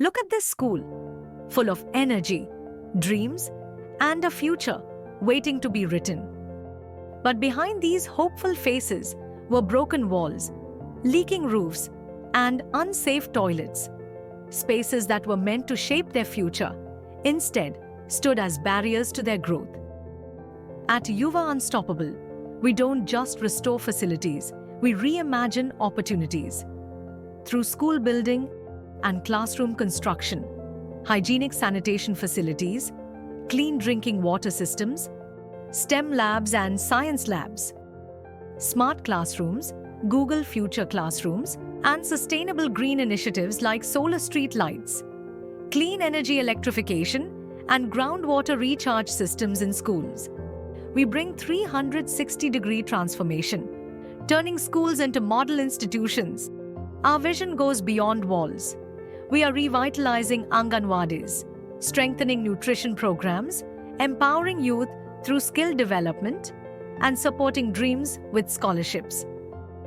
Look at this school, full of energy, dreams, and a future waiting to be written. But behind these hopeful faces were broken walls, leaking roofs, and unsafe toilets. Spaces that were meant to shape their future, instead, stood as barriers to their growth. At Yuva Unstoppable, we don't just restore facilities, we reimagine opportunities. Through school building and classroom construction, hygienic sanitation facilities, clean drinking water systems, STEM labs and science labs, smart classrooms, Google Future Classrooms, and sustainable green initiatives like solar street lights, clean energy electrification, and groundwater recharge systems in schools. We bring 360-degree transformation, turning schools into model institutions. Our vision goes beyond walls. We are revitalizing Anganwadis, strengthening nutrition programs, empowering youth through skill development, and supporting dreams with scholarships.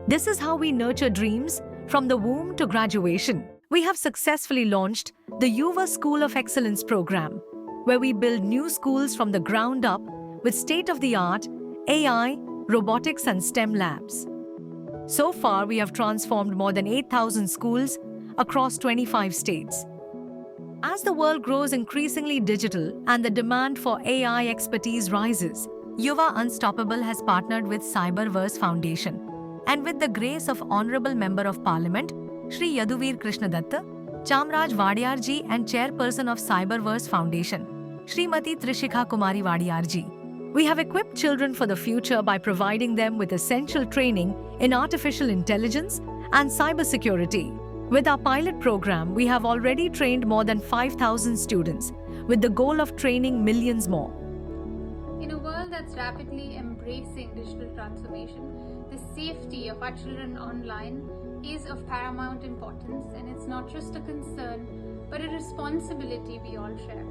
This is how we nurture dreams from the womb to graduation. We have successfully launched the Yuva School of Excellence program, where we build new schools from the ground up with state-of-the-art AI, robotics, and STEM labs. So far, we have transformed more than 8,000 schools across 25 states. As the world grows increasingly digital and the demand for AI expertise rises, Yuva Unstoppable has partnered with Cyberverse Foundation. And with the grace of Honorable Member of Parliament, Shri Yaduveer Krishnadatta, Chamraj Wadiyar ji, and Chairperson of Cyberverse Foundation, Srimati Trishikha Kumari Wadiyar ji, we have equipped children for the future by providing them with essential training in artificial intelligence and cybersecurity. With our pilot program, we have already trained more than 5,000 students, with the goal of training millions more. In a world that's rapidly embracing digital transformation, the safety of our children online is of paramount importance, and it's not just a concern, but a responsibility we all share.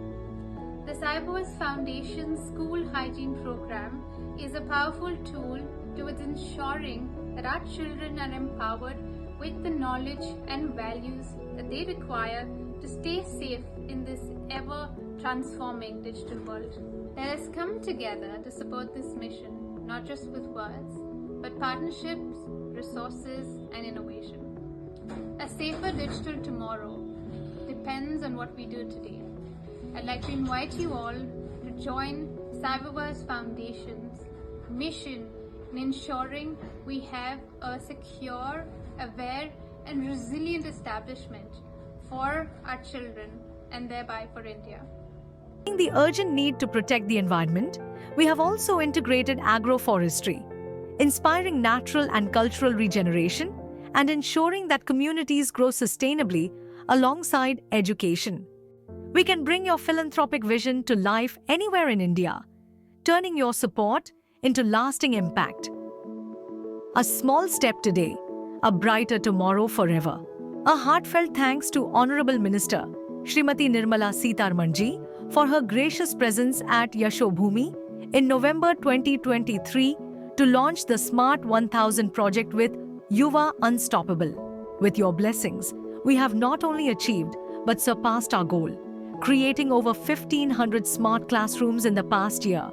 The Cyberverse Foundation School Hygiene Program is a powerful tool towards ensuring that our children are empowered with the knowledge and values that they require to stay safe in this ever-transforming digital world. Let us come together to support this mission, not just with words, but partnerships, resources, and innovation. A safer digital tomorrow depends on what we do today. I'd like to invite you all to join Cyberverse Foundation's mission in ensuring we have a secure, aware, and resilient establishment for our children and thereby for India. Seeing the urgent need to protect the environment, we have also integrated agroforestry, inspiring natural and cultural regeneration and ensuring that communities grow sustainably alongside education. We can bring your philanthropic vision to life anywhere in India, turning your support into lasting impact. A small step today, a brighter tomorrow forever. A heartfelt thanks to Honorable Minister Srimati Nirmala Sitharaman ji for her gracious presence at Yashobhoomi in November 2023 to launch the Smart 1000 project with Yuva Unstoppable. With your blessings, we have not only achieved but surpassed our goal, creating over 1,500 smart classrooms in the past year.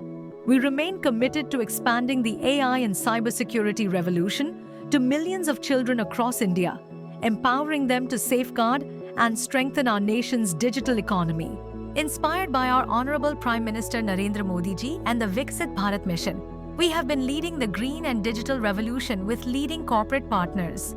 We remain committed to expanding the AI and cybersecurity revolution to millions of children across India, empowering them to safeguard and strengthen our nation's digital economy. Inspired by our Honorable Prime Minister Narendra Modi ji and the Viksit Bharat mission, we have been leading the green and digital revolution with leading corporate partners.